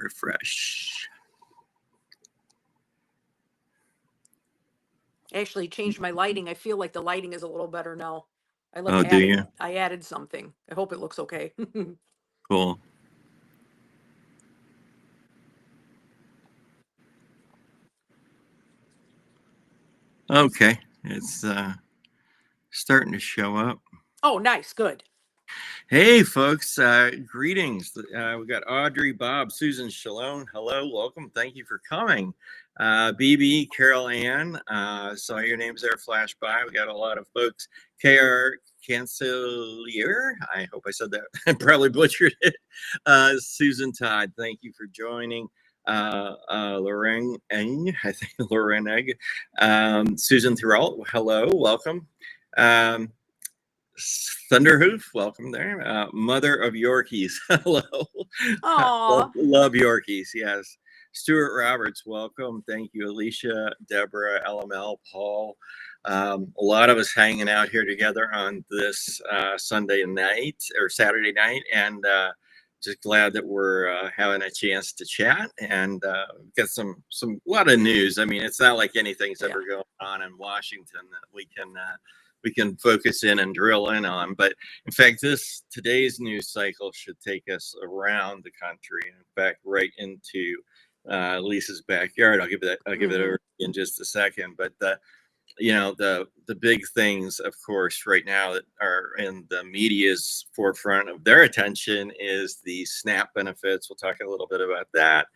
refresh. Actually changed my lighting. I feel like the lighting is a little better now. Oh, do you? I added something. I hope it looks okay. Cool. Okay, it's starting to show up. Oh, nice. Good. Hey, folks, greetings. We got Audrey, Bob, Susan, Shalom. Hello, welcome. Thank you for coming. BB, Carol Ann, saw your names there flash by. We got a lot of folks. KR Cancelier, I hope I said that. I probably butchered it. Susan Todd, thank you for joining. Lorraine Eng, I think Lorraine Egg. Susan Thuralt, hello, welcome. Thunderhoof, welcome there. Mother of Yorkies, hello. Love Yorkies, yes. Stuart Roberts, welcome. Thank you, Alicia, Deborah, LML, Paul. A lot of us hanging out here together on this Sunday night or Saturday night, and just glad that we're having a chance to chat and get some lot of news. I mean, it's not like anything's ever going on in Washington that we can focus in and drill in on. But in fact, today's news cycle should take us around the country. In fact, right into Lisa's backyard. I'll give it over in just a second. But the big things, of course, right now that are in the media's forefront of their attention is the SNAP benefits. We'll talk a little bit about that.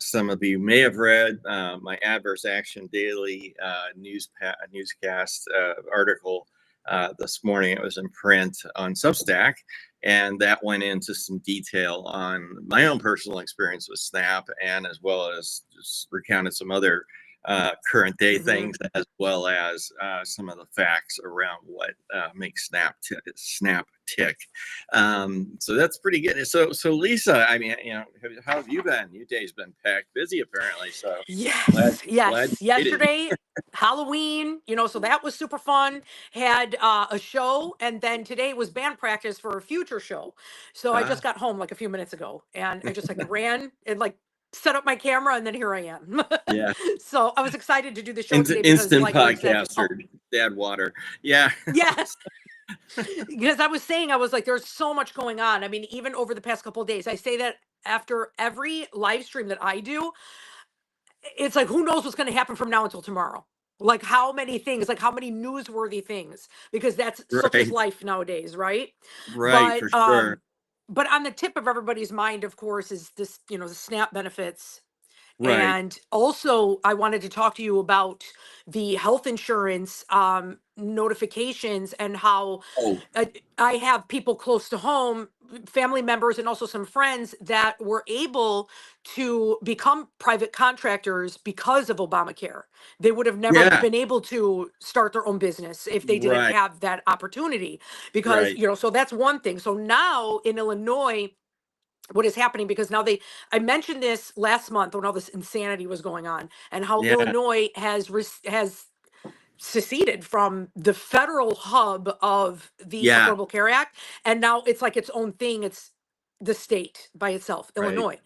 Some of you may have read my Adverse Action Daily newscast article this morning. It was in print on Substack, and that went into some detail on my own personal experience with SNAP, and as well as just recounted some other current day things, as well as some of the facts around what makes SNAP tick. So that's pretty good. So Lisa, I mean, how have you been? Your day's been packed busy apparently. So yes. Yesterday, Halloween, so that was super fun. Had a show, and then today was band practice for a future show. So I just got home like a few minutes ago, and I just ran and set up my camera, and then here I am. Yeah. So I was excited to do the show today because instant podcaster, dad water. Yeah. Yes. Because I was saying, I was like, there's so much going on. I mean, even over the past couple of days, I say that after every live stream that I do, it's like, who knows what's going to happen from now until tomorrow? Like how many things, like how many newsworthy things, because that's such as life nowadays, right? Right, but, for sure. But on the tip of everybody's mind, of course, is this, the SNAP benefits. Right. And also, I wanted to talk to you about the health insurance notifications and how I have people close to home, family members, and also some friends that were able to become private contractors because of Obamacare. They would have never been able to start their own business if they didn't have that opportunity. Because, so that's one thing. So now in Illinois, what is happening, because now I mentioned this last month when all this insanity was going on, and how Illinois has seceded from the federal hub of the Affordable Care Act, and now it's like its own thing. It's the state by itself, Illinois.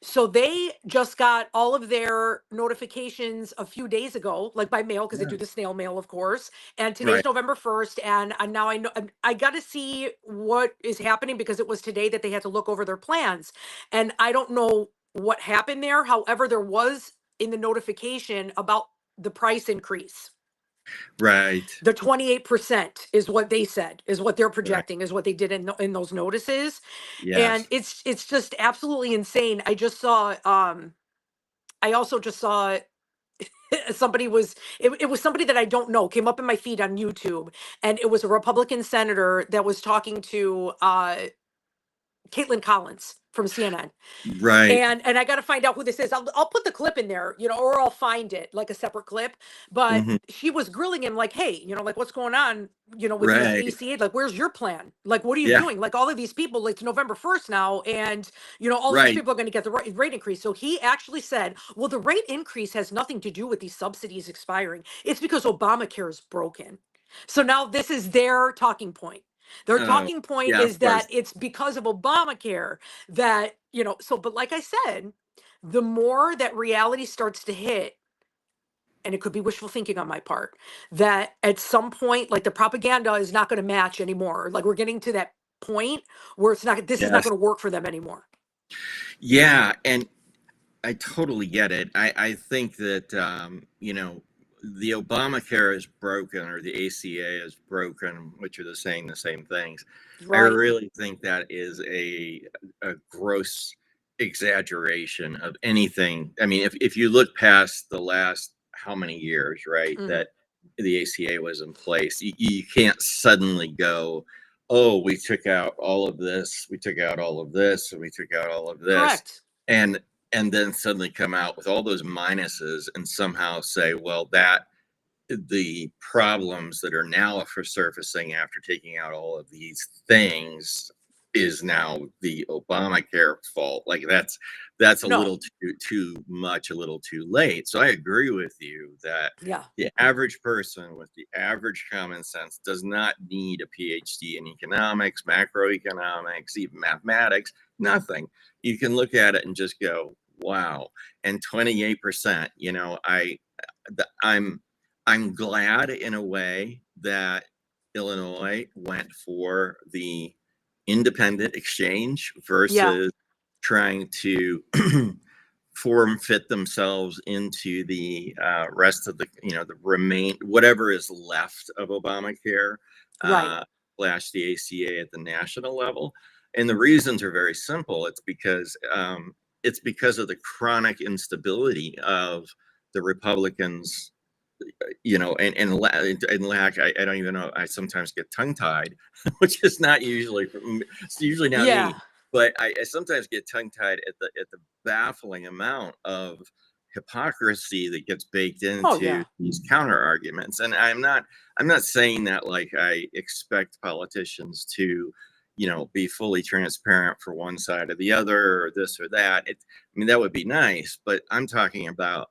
So they just got all of their notifications a few days ago, like by mail, because they do the snail mail, of course. And today's November 1st. And now I know I got to see what is happening, because it was today that they had to look over their plans. And I don't know what happened there. However, there was in the notification about the price increase. Right. The 28% is what they said, is what they're projecting, is what they did in those notices. Yes. And it's just absolutely insane. I also just saw somebody it was somebody that I don't know, came up in my feed on YouTube, and it was a Republican senator that was talking to Caitlin Collins from CNN. Right. And I got to find out who this is. I'll put the clip in there, or I'll find it like a separate clip. But she was grilling him like, hey, like, what's going on, with this ACA? Like, where's your plan? Like, what are you doing? Like, all of these people, it's November 1st now. And, all of these people are going to get the rate increase. So he actually said, well, the rate increase has nothing to do with these subsidies expiring. It's because Obamacare is broken. So now this is their talking point. Their Oh, talking point yeah, is of course. that it's because of Obamacare that, so, but like I said, the more that reality starts to hit, and it could be wishful thinking on my part, that at some point, like the propaganda is not going to match anymore. Like we're getting to that point where this is not Yes. going to work for them anymore. Yeah, and I totally get it. I think that the Obamacare is broken or the ACA is broken, which are saying the same things. I Right. really think that is a gross exaggeration of anything. I mean, if you look past the last how many years, right, Hmm. that the ACA was in place, you can't suddenly go, oh, we took out all of this, we took out all of this, and we took out all of this, Correct. and then suddenly come out with all those minuses and somehow say, well, that the problems that are now for surfacing after taking out all of these things is now the Obamacare fault. Like that's a No. little too much, a little too late. So I agree with you that Yeah. the average person with the average common sense does not need a PhD in economics, macroeconomics, even mathematics, nothing. You can look at it and just go, wow. And 28%, I'm glad in a way that Illinois went for the independent exchange Yeah. versus trying to form fit themselves into the rest of the remain whatever is left of Obamacare Right. uh, slash the ACA at the national level. And the reasons are very simple. It's because of the chronic instability of the Republicans, and lack. I don't even know. I sometimes get tongue tied, which is not usually it's usually not Yeah. me, but I sometimes get tongue tied at the baffling amount of hypocrisy that gets baked Oh into yeah. these counter arguments. And I'm not saying that like I expect politicians to be fully transparent for one side or the other or this or that. I mean, that would be nice, but I'm talking about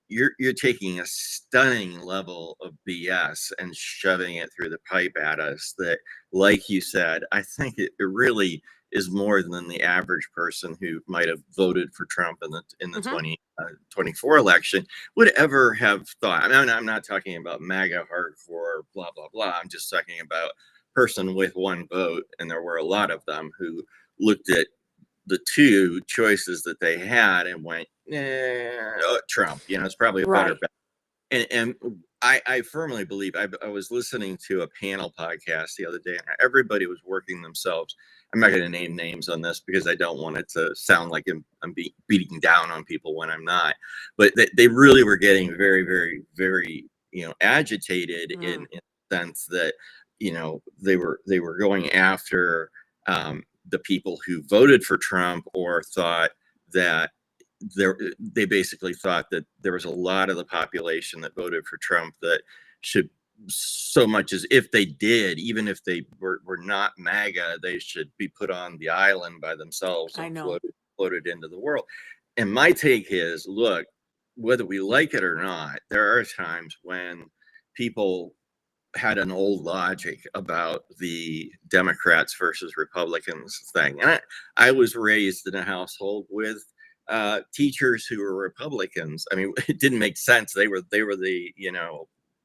you're taking a stunning level of BS and shoving it through the pipe at us that, like you said, I think it really is more than the average person who might have voted for Trump in the Hmm. 2024 election would ever have thought. I mean, I'm not talking about MAGA hardcore, blah, blah, blah. I'm just talking about person with one vote. And there were a lot of them who looked at the two choices that they had and went, Trump, it's probably a better Right. bet. And I firmly believe I was listening to a panel podcast the other day, and everybody was working themselves. I'm not going to name names on this because I don't want it to sound like I'm beating down on people when I'm not. But they really were getting very, very, very, agitated Mm. in the sense that, they were going after the people who voted for Trump or thought that they basically thought that there was a lot of the population that voted for Trump that should, so much as if they did, even if they were not MAGA, they should be put on the island by themselves I and know. floated into the world. And my take is, look, whether we like it or not, there are times when people had an old logic about the Democrats versus Republicans thing. And I was raised in a household with teachers who were Republicans. I mean, it didn't make sense. They were the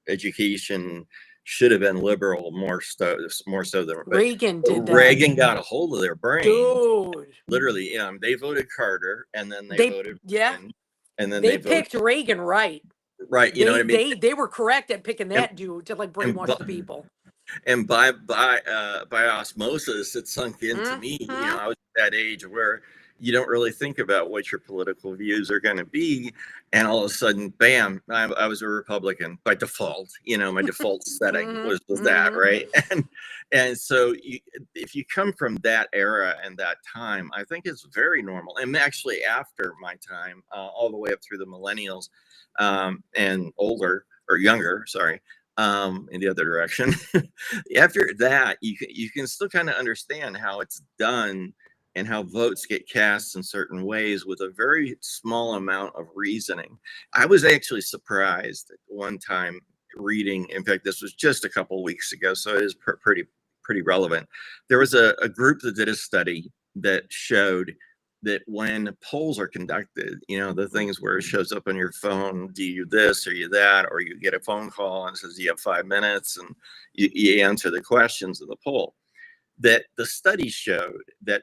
education should have been liberal more so than, but Reagan did that. Reagan got a hold of their brains. Dude. Literally, they voted Carter, and then they They voted yeah. Reagan, and then They they voted picked Reagan right. right. You know what I mean? They were correct at picking And that dude to like and brainwash the people. and by osmosis it sunk into me. Hmm. I was at that age where you don't really think about what your political views are going to be, and all of a sudden, bam, I was a Republican by default. My default setting Hmm. was that, Hmm. right? And so if you come from that era and that time, I think it's very normal. And actually after my time, all the way up through the millennials, and older or younger, sorry, in the other direction. After that, you can still kind of understand how it's done and how votes get cast in certain ways with a very small amount of reasoning. I was actually surprised one time reading. In fact, this was just a couple weeks ago, so it is pretty pretty relevant. There was a group that did a study that showed that when polls are conducted, the things where it shows up on your phone, do you this or you that, or you get a phone call and says, you have 5 minutes, and you answer the questions of the poll, that the study showed that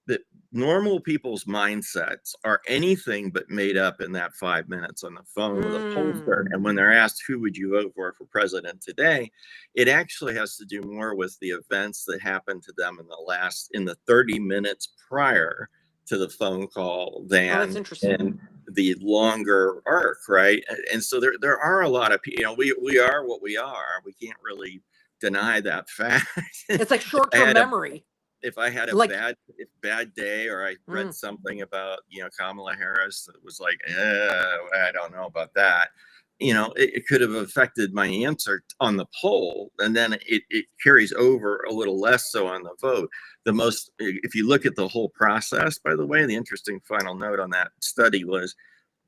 that normal people's mindsets are anything but made up in that 5 minutes on the phone with a pollster. And when they're asked who would you vote for president today, it actually has to do more with the events that happened to them in the 30 minutes prior to the phone call that's than interesting. in the longer arc, right? And so there are a lot of people, we are what we are. We can't really deny that fact. It's like short-term memory. If I had a bad day, or I read something about, Kamala Harris that was like, I don't know about that, it could have affected my answer on the poll, and then it carries over a little less so on the vote. If you look at the whole process, by the way, the interesting final note on that study was,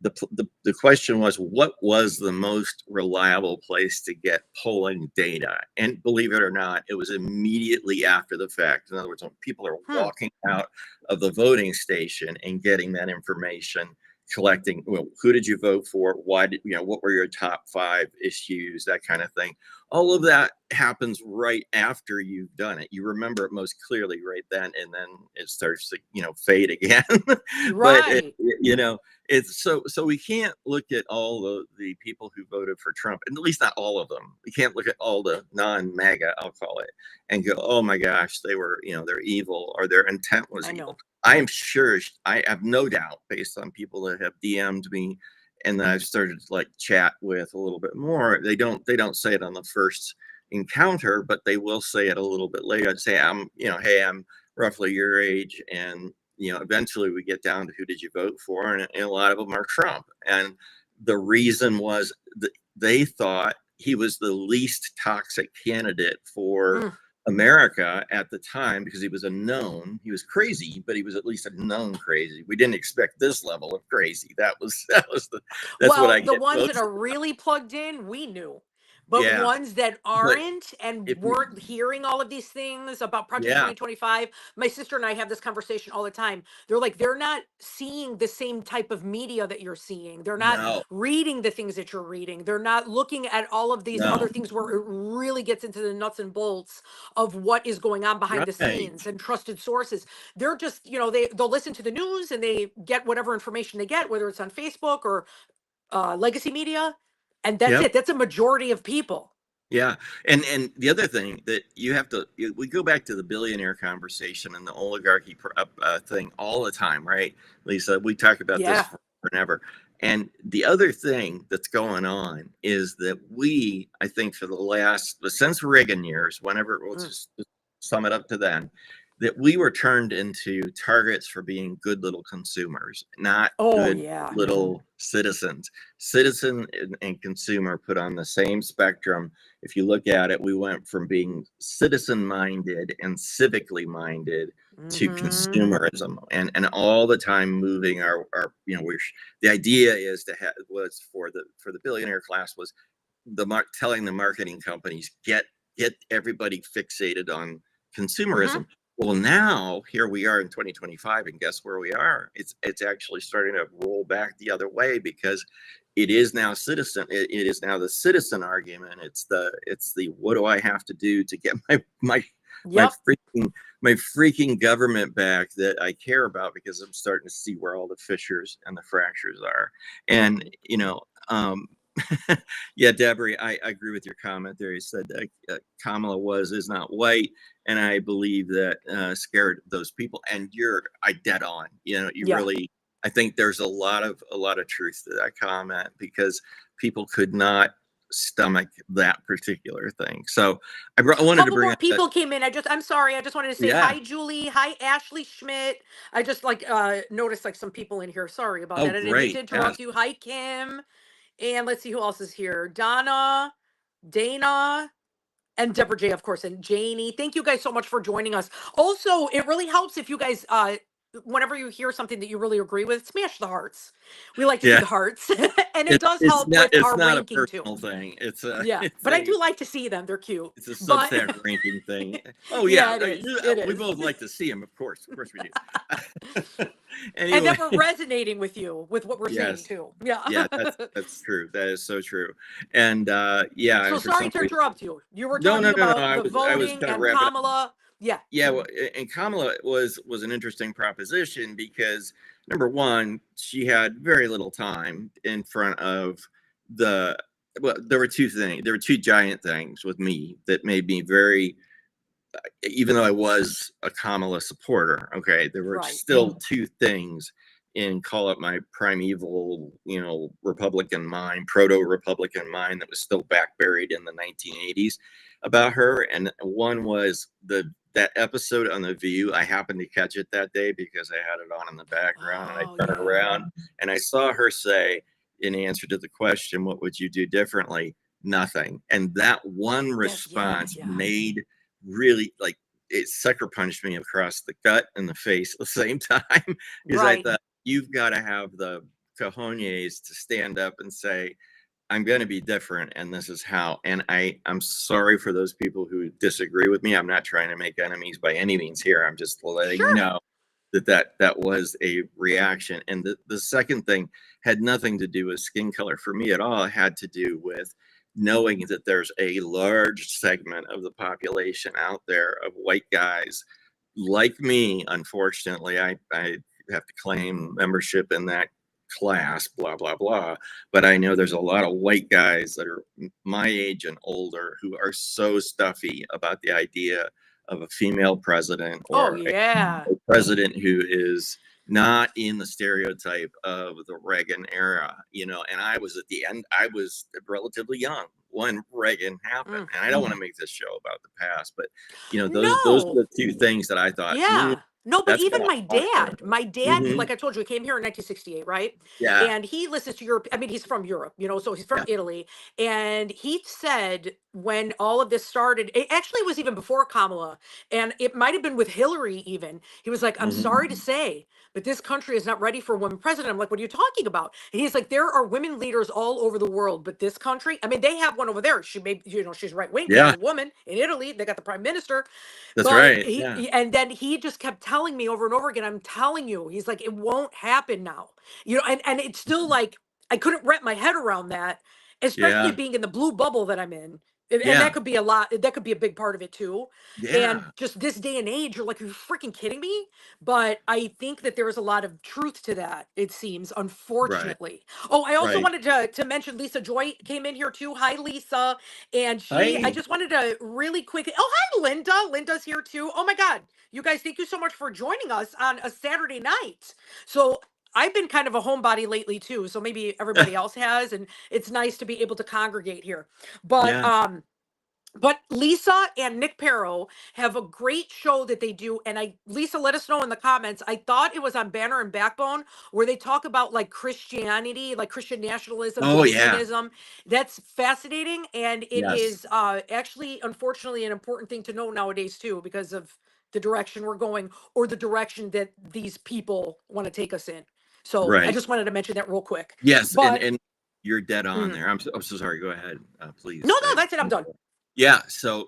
the question was, what was the most reliable place to get polling data? And believe it or not, it was immediately after the fact. In other words, when people are walking out of the voting station and getting that information, collecting, well, who did you vote for? Why did, what were your top 5 issues, that kind of thing. All of that happens right after you've done it. You remember it most clearly right then, and then it starts to, fade again. Right. But it's so we can't look at all the people who voted for Trump, and at least not all of them. We can't look at all the non-MAGA, I'll call it, and go, oh my gosh, they were, they're evil, or their intent was evil. I am sure, I have no doubt, based on people that have DM'd me and that I've started to chat with a little bit more, they don't say it on the first encounter, but they will say it a little bit later. I'd say, hey, I'm roughly your age, and eventually we get down to who did you vote for, and a lot of them are Trump. And the reason was that they thought he was the least toxic candidate for America at the time, because he was he was crazy, but he was at least a known crazy. We didn't expect this level of crazy. That's what I get. The ones that are really plugged in, we knew. But ones that aren't and weren't hearing all of these things about Project 2025, my sister and I have this conversation all the time. They're like, they're not seeing the same type of media that you're seeing. They're not reading the things that you're reading. They're not looking at all of these other things where it really gets into the nuts and bolts of what is going on behind the scenes and trusted sources. They're just, they'll listen to the news and they get whatever information they get, whether it's on Facebook or legacy media. And that's it. That's a majority of people. Yeah. And the other thing that we go back to the billionaire conversation and the oligarchy thing all the time, right, Lisa? We talk about this forever and ever. And the other thing that's going on is that I think since Reagan years, whenever, we'll just sum it up to then, that we were turned into targets for being good little consumers, not good little citizens. Citizen and consumer put on the same spectrum. If you look at it, we went from being citizen-minded and civically minded to consumerism, and all the time moving our the idea is was for the billionaire class was telling the marketing companies, get everybody fixated on consumerism. Well, now here we are in 2025, and guess where we are? It's actually starting to roll back the other way, because it is now it is now the citizen argument. It's the what do I have to do to get my freaking government back that I care about, because I'm starting to see where all the fissures and the fractures are. And yeah, Deborah, I agree with your comment there. You said that Kamala is not white, and I believe that scared those people. And you're dead on. Really, I think there's a lot of truth to that comment, because people could not stomach that particular thing. So I wanted to bring more people came in. I'm sorry. I just wanted to say hi, Julie. Hi, Ashley Schmidt. I just noticed some people in here. Sorry about that. I didn't mean to interrupt you. Hi, Kim. And let's see who else is here. Donna, Dana, and Deborah J, of course, and Janie. Thank you guys so much for joining us. Also, it really helps if you guys whenever you hear something that you really agree with, smash the hearts. We like to see Yeah. the hearts, and it does It's help with it's our not a ranking too. personal thing. It's a Yeah, but I do like to see them. They're cute. it's a But Substack ranking thing. Oh yeah, yeah, it is. you, It we is. both like to see them, of course we do. And Anyway, that we're resonating with you with what we're saying yes, too. Yeah. yeah, that's true. That is so true. And yeah, So and for sorry some to reason, interrupt you. You were no, no, talking no, no. about the I was voting kind of and wrapping up. Kamala. Yeah. Yeah, well, and Kamala was an interesting proposition because number one, she had very little time in front of the. Well, there were two things. There were two giant things with me that made me very, even though I was a Kamala supporter. Okay, there were Right. still two things in call it my primeval, Republican mind, proto-Republican mind that was still back buried in the 1980s about her. And one was that episode on The View. I happened to catch it that day because I had it on in the background, and I Oh turned yeah. around and I saw her say, in answer to the question, "What would you do differently?" Nothing. And that one response Yeah. made really like it sucker punched me across the gut and the face at the same time because I Right. thought you've got to have the cojones to stand up and say, I'm going to be different and this is how. And I'm sorry for those people who disagree with me. I'm not trying to make enemies by any means here. I'm just letting you Sure. know that was a reaction. And the second thing had nothing to do with skin color for me at all. It had to do with knowing that there's a large segment of the population out there of white guys like me. Unfortunately, I have to claim membership in that class, blah, blah, blah. But I know there's a lot of white guys that are my age and older who are so stuffy about the idea of a female president Oh or yeah. a president who is not in the stereotype of the Reagan era, and I was at the end, I was relatively young when Reagan happened. Mm. And I don't want to make this show about the past, but those No. are the two things that I thought, Yeah. No, but that's even gonna alter. my dad, Hmm. like I told you, he came here in 1968, right? Yeah, And he listens to Europe. I mean, he's from Europe, so he's from yeah. Italy. And he said when all of this started, it actually was even before Kamala, and it might have been with Hillary even. He was like, I'm sorry to Hmm. say, but this country is not ready for a woman president. I'm like, what are you talking about? And he's like, there are women leaders all over the world, but this country, I mean, they have one over there. She may, she's right wing because she's Yeah, a woman in Italy. They got the prime minister. that's But right. Yeah, and then he just kept telling me over and over again, I'm telling you, he's like, it won't happen now. And it's still like I couldn't wrap my head around that, especially yeah, being in the blue bubble that I'm in. And that yeah, could be a lot, that could be a big part of it too. And yeah. just this day and age, you're like, are you freaking kidding me? But I think that there is a lot of truth to that, it seems, Right, unfortunately. Oh, I also right. wanted to mention Lisa Joy came in here too. Hi, Lisa. And I Hi. just wanted to really quick. Oh, hi, Linda. Linda's here too. Oh my God. You guys, thank you so much for joining us on a Saturday night. So I've been kind of a homebody lately too. So maybe everybody else has, and it's nice to be able to congregate here. But Yeah. but Lisa and Nick Perro have a great show that they do. And Lisa, let us know in the comments. I thought it was on Banner and Backbone where they talk about like Christianity, like Christian nationalism, Oh yeah. Darwinianism. That's fascinating. And it Yes. is actually, unfortunately, an important thing to know nowadays too, because of the direction we're going or the direction that these people want to take us in. So I Right. just wanted to mention that real quick. Yes, and But you're dead on mhm. there. I'm so sorry. Go ahead, No, please. no, that's it. I'm done. Yeah. So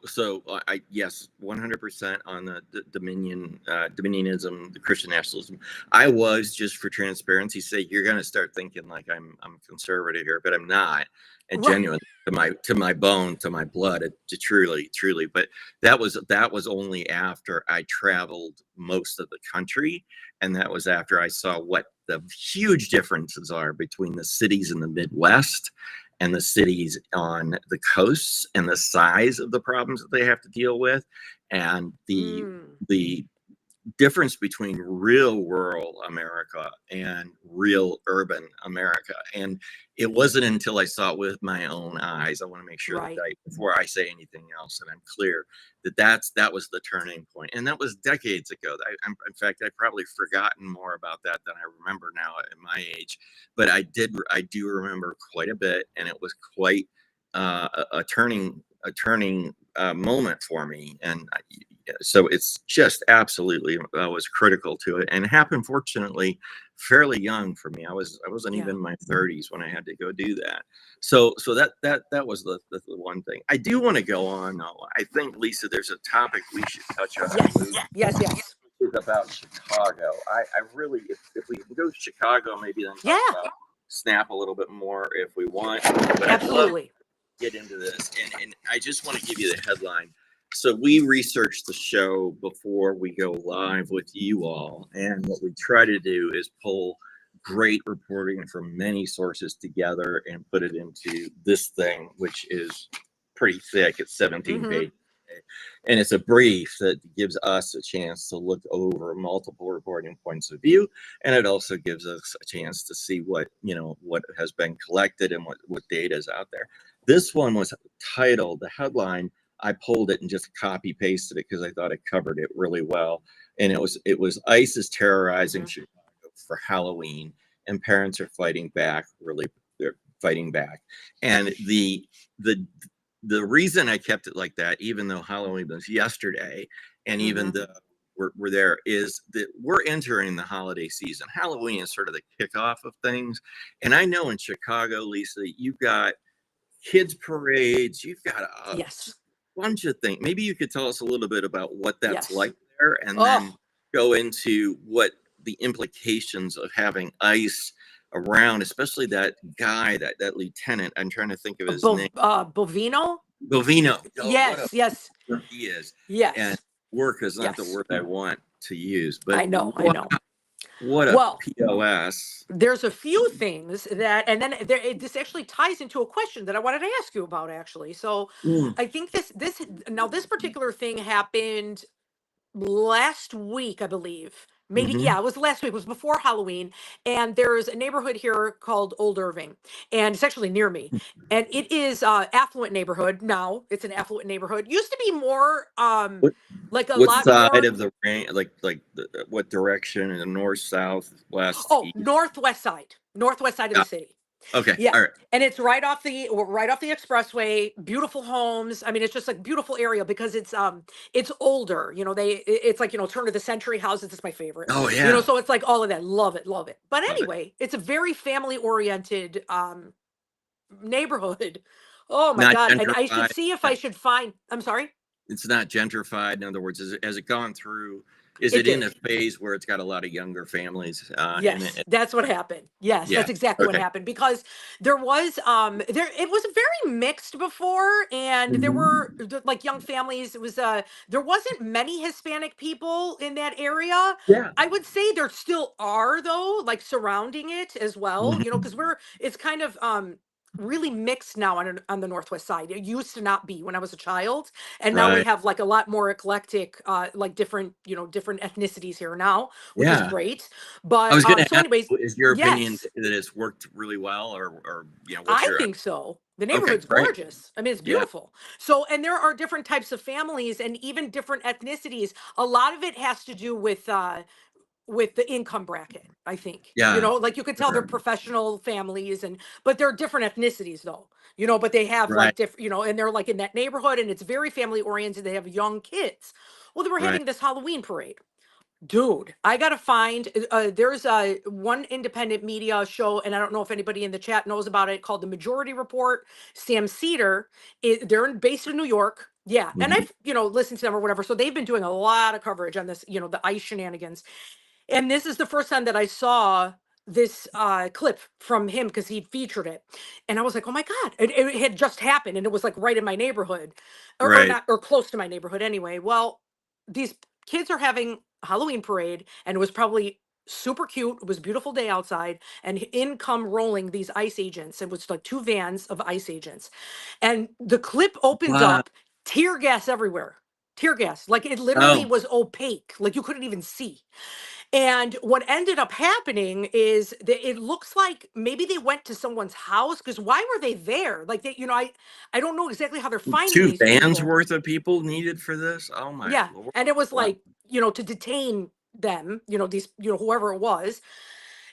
I yes, 100% on the dominionism, the Christian nationalism. I was, just for transparency's sake, you're going to start thinking like I'm conservative here, but I'm not. And Right. genuine to my bone, to my blood, to truly. But that was only after I traveled most of the country, and that was after I saw what the huge differences are between the cities in the Midwest and the cities on the coasts, and the size of the problems that they have to deal with, and Mm, the difference between real rural America and real urban America. And it wasn't until I saw it with my own eyes. I want to make sure that right. before I say anything else, that I'm clear that was the turning point, and that was decades ago. In fact, I've probably forgotten more about that than I remember now at my age. But I do remember quite a bit, and it was quite a turning moment for me. And so it's just absolutely was critical to it, and it happened fortunately fairly young for me. I wasn't even Yeah. in my 30s when I had to go do that. So that was the one thing. I do want to go on though. I think, Lisa, there's a topic we should touch on. Yes. Yes. Yes. Is about Chicago. I really, if we can go to Chicago, maybe then Yeah. talk about Snap a little bit more if we want. But I'd love Absolutely. to get into this, and I just want to give you the headline. So we research the show before we go live with you all, and what we try to do is pull great reporting from many sources together and put it into this thing, which is pretty thick. It's 17 Mm-hmm. pages. And it's a brief that gives us a chance to look over multiple reporting points of view, and it also gives us a chance to see what what has been collected and what data is out there. This one was titled, the headline, I pulled it and just copy pasted it because I thought it covered it really well, and it was ICE is terrorizing Mm-hmm. Chicago for Halloween, and parents are fighting back. Really, they're fighting back, and the the reason I kept it like that, even though Halloween was yesterday, and even Mm-hmm. though we're there, is that we're entering the holiday season. Halloween is sort of the kickoff of things. And I know in Chicago, Lisa, you've got kids parades, you've got a Yes. bunch of things. Maybe you could tell us a little bit about what that's Yes. like there, and then Oh, go into what the implications of having ICE around, especially that guy, that lieutenant. I'm trying to think of his name. Bovino. Bovino. Oh, what a Yes. Yes. work he is. And Yes. work is not the Yes. word I want to use, but I know. I what know. what a Well, POS. there's a few things that, and then this actually ties into a question that I wanted to ask you about, actually. So, Mm, I think this particular thing happened last week, I believe. Maybe, hmm yeah, it was last week. It was before Halloween. And there's a neighborhood here called Old Irving, and it's actually near me. And it is affluent neighborhood now. It's an affluent neighborhood. Used to be more What like a what lot side more. of the range? Like what direction? In the north, south, west, Oh, east? northwest side of Yeah. the city. Okay. Yeah. All right. And it's right off the expressway, beautiful homes. I mean, it's just like beautiful area because it's older. It's like, turn of the century houses. It's my favorite. Oh yeah. So it's like all of that. Love it, love it. But Love it. anyway, it's a very family oriented neighborhood. Oh my Not God. And I should gentrified. see if Yeah. I should find, I'm sorry. It's not gentrified. In other words, has it gone through? Is It it in a did. phase where it's got a lot of younger families in Yes, it? that's what happened. Yes, Yeah. that's exactly what Okay. happened because it was very mixed before, and there were hmm like young families. There wasn't many Hispanic people in that area. Yeah. I would say there still are, though, like surrounding it as well, hmm because it's kind of really mixed now on the northwest side. It used to not be when I was a child, and now we Right. have like a lot more eclectic, like different ethnicities here now, which is Yeah. great. I But was going to so ask, anyways, is your opinion yes, that it's worked really well, or what's I your? think so. The Okay, neighborhood's great. gorgeous. I mean, it's Yeah. beautiful. So, and there are different types of families and even different ethnicities. A lot of it has to do with the income bracket, I think. Yeah. Like you could tell they're Sure. professional families, but they're different ethnicities though. But they have Right. like different, and they're like in that neighborhood and it's very family oriented. They have young kids. Well, they were Right. having this Halloween parade. Dude, I gotta find. There's a one independent media show, and I don't know if anybody in the chat knows about it, called The Majority Report. Sam Cedar, based in New York. Yeah, and hmm I've listened to them or whatever. So they've been doing a lot of coverage on this, the ICE shenanigans. And this is the first time that I saw this clip from him because he featured it, and I was like, oh my God, it had just happened, and it was like right in my neighborhood, or Right. not, or close to my neighborhood anyway. Well, these kids are having a Halloween parade, and it was probably super cute. It was a beautiful day outside, and in come rolling these ICE agents. It was like two vans of ICE agents, and the clip opens Wow. up, tear gas everywhere. Tear gas, like it literally Oh, was opaque, like you couldn't even see. And what ended up happening is that it looks like maybe they went to someone's house, because why were they there? Like I don't know exactly how they're finding two these vans people. worth of people needed for this? Oh my Yeah. Lord. And it was Wow. like, to detain them, these, whoever it was.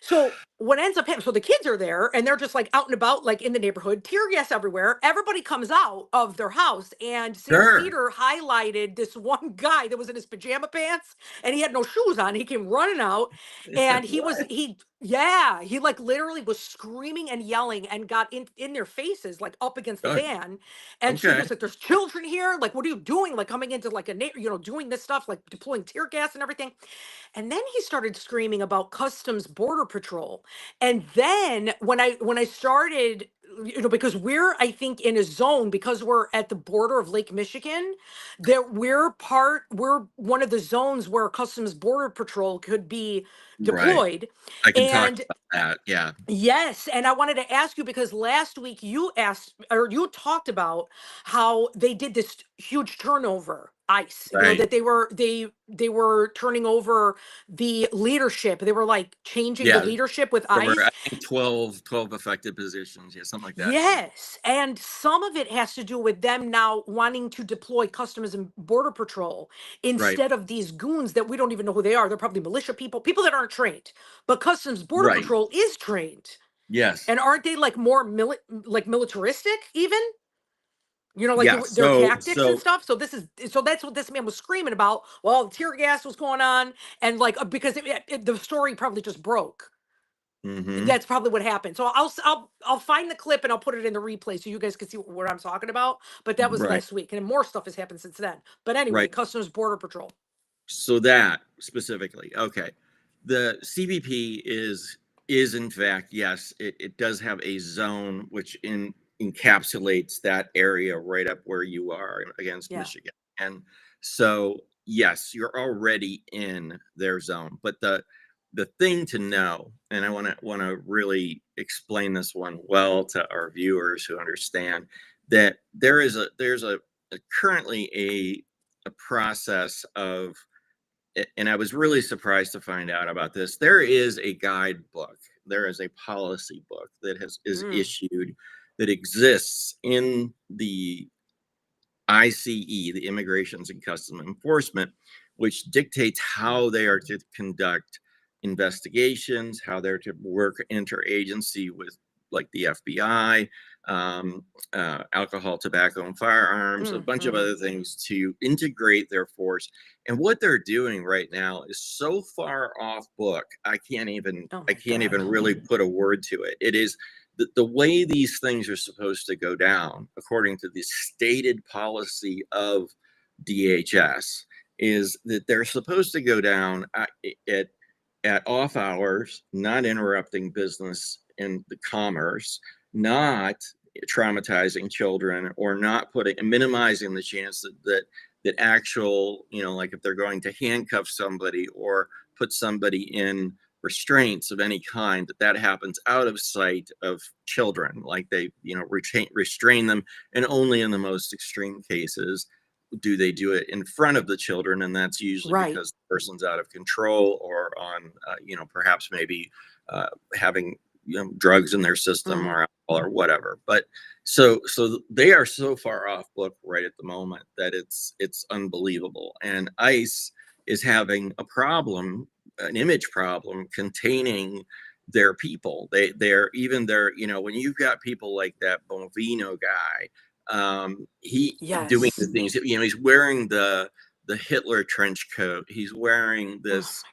So what ends up happening, so the kids are there and they're just like out and about, like in the neighborhood, tear gas everywhere. Everybody comes out of their house, and Sam Sure. Seder highlighted this one guy that was in his pajama pants and he had no shoes on. He came running out, and What? yeah, he like literally was screaming and yelling and got in their faces, like up against the Oh, van. And she okay. was like, "There's children here. Like, what are you doing? Like coming into like doing this stuff, like deploying tear gas and everything." And then he started screaming about Customs Border Patrol. And then when I started, because we're, I think, in a zone, because we're at the border of Lake Michigan, that we're one of the zones where Customs Border Patrol could be Right. deployed. I can talk And about that. Yeah. yes, and I wanted to ask you, because last week you asked, or you talked about how they did this huge turnover, ICE, Right. that they were turning over the leadership. They were like changing the Yeah. leadership with There were, I ICE. think, 12 affected positions. Yeah, something like that. Yeah. Yes, and some of it has to do with them now wanting to deploy Customs and Border Patrol Right. instead of these goons that we don't even know who they are. They're probably militia people, people that aren't trained. But Customs Border Right. Patrol is trained. Yes. And aren't they like more like militaristic even? Like Yeah. their So, tactics and so stuff. So that's what this man was screaming about. Well, tear gas was going on, and like because the story probably just broke. mhm. That's probably what happened. So I'll find the clip and I'll put it in the replay so you guys can see what I'm talking about. But that was Right. last week, and more stuff has happened since then. But anyway, Right. Customs Border Patrol. So that specifically, okay. The CBP is in fact, yes, it does have a zone which encapsulates that area right up where you are against Yeah. Michigan. And so yes, you're already in their zone. But the thing to know, and I want to really explain this one well to our viewers who understand that there's a currently a process of, and I was really surprised to find out about this. There is a guidebook, there is a policy book that is Mm, issued, that exists in the ICE, the Immigrations and Customs Enforcement, which dictates how they are to conduct investigations, how they're to work interagency with, like, the FBI, um, alcohol, tobacco, and firearms, a bunch of mm-hmm. other things to integrate their force. And what they're doing right now is so far off book. Oh I my can't God. even really put a word to it. It is the way these things are supposed to go down, according to the stated policy of DHS, is that they're supposed to go down at off hours, not interrupting business and the commerce, not traumatizing children, or not putting minimizing the chance that actual, like if they're going to handcuff somebody or put somebody in restraints of any kind, that happens out of sight of children, like they, restrain them. And only in the most extreme cases do they do it in front of the children, and that's usually Right. because the person's out of control, or on, perhaps maybe having, drugs in their system, Mm-hmm. or alcohol, or whatever. But so they are so far off book right at the moment that it's unbelievable. And ICE is having a problem, an image problem, containing their people. They're even their, when you've got people like that Bovino guy, he doing the Yes. things, he's wearing the Hitler trench coat, he's wearing Oh, this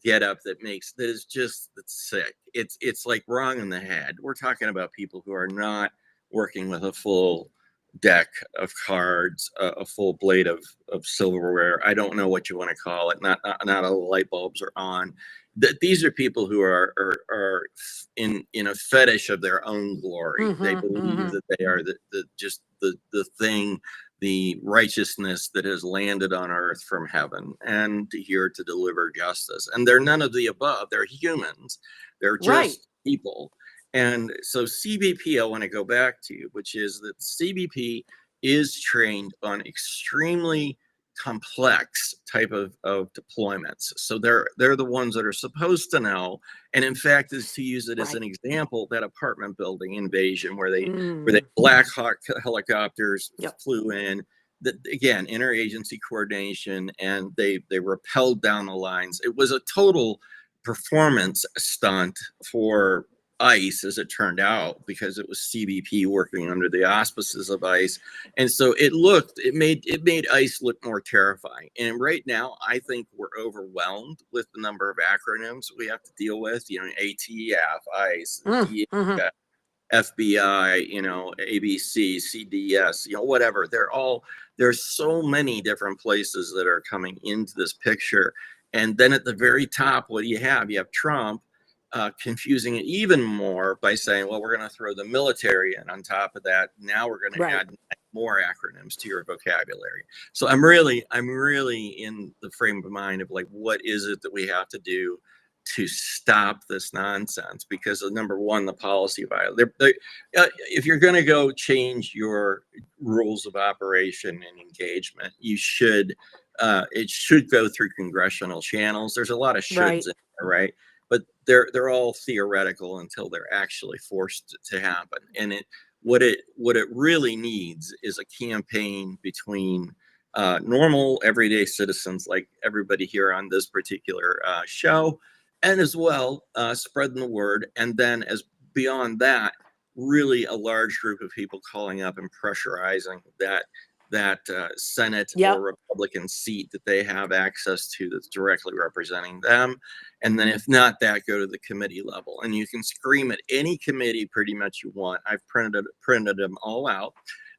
get up that is just, that's sick. It's like wrong in the head. We're talking about people who are not working with a full deck of cards, a full blade of silverware. I don't know what you want to call it. Not all the light bulbs are on. That these are people who are in a fetish of their own glory. They mm-hmm. believe Mm-hmm. that they are the thing, the righteousness that has landed on earth from heaven, and here to deliver justice. And they're none of the above. They're humans. They're Right. just people. And so CBP, I want to go back to, which is that CBP is trained on extremely complex type of deployments. So they're the ones that are supposed to know. And in fact, is to use it as an Right. example, that apartment building invasion where they Mm. Black Hawk helicopters Yep. flew in. That, again, interagency coordination, and they repelled down the lines. It was a total performance stunt for ICE, as it turned out, because it was CBP working under the auspices of ICE, and so it made ICE look more terrifying. And right now, I think we're overwhelmed with the number of acronyms we have to deal with. ATF, ICE, DEA, FBI, ABC, CDS, whatever. There's so many different places that are coming into this picture. And then at the very top, what do you have? You have Trump confusing it even more by saying, well, we're going to throw the military in on top of that. Now we're going to add more acronyms to your vocabulary. So I'm really in the frame of mind of like, what is it that we have to do to stop this nonsense? Because number one, the policy violation. If you're going to go change your rules of operation and engagement, it should go through congressional channels. There's a lot of shoulds in there, right? But they're all theoretical until they're actually forced to happen. And what it really needs is a campaign between normal everyday citizens like everybody here on this particular show, and as well spreading the word. And then as beyond that, really a large group of people calling up and pressurizing that Senate or Republican seat that they have access to that's directly representing them. And then if not that, go to the committee level. And you can scream at any committee pretty much you want. I've printed them all out.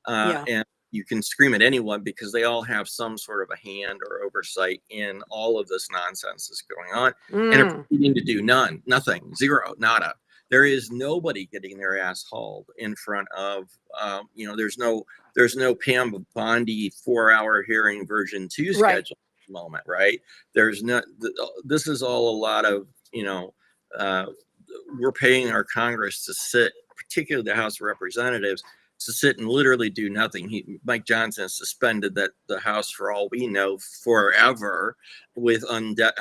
And you can scream at anyone because they all have some sort of a hand or oversight in all of this nonsense that's going on. And are proceeding to do nothing, zero, nada. There is nobody getting their ass hauled in front of, there's no Pam Bondi 4-hour hearing version 2 schedule at the moment, right? This is all a lot of, we're paying our Congress to sit, particularly the House of Representatives, to sit and literally do nothing. Mike Johnson suspended the House, for all we know, forever with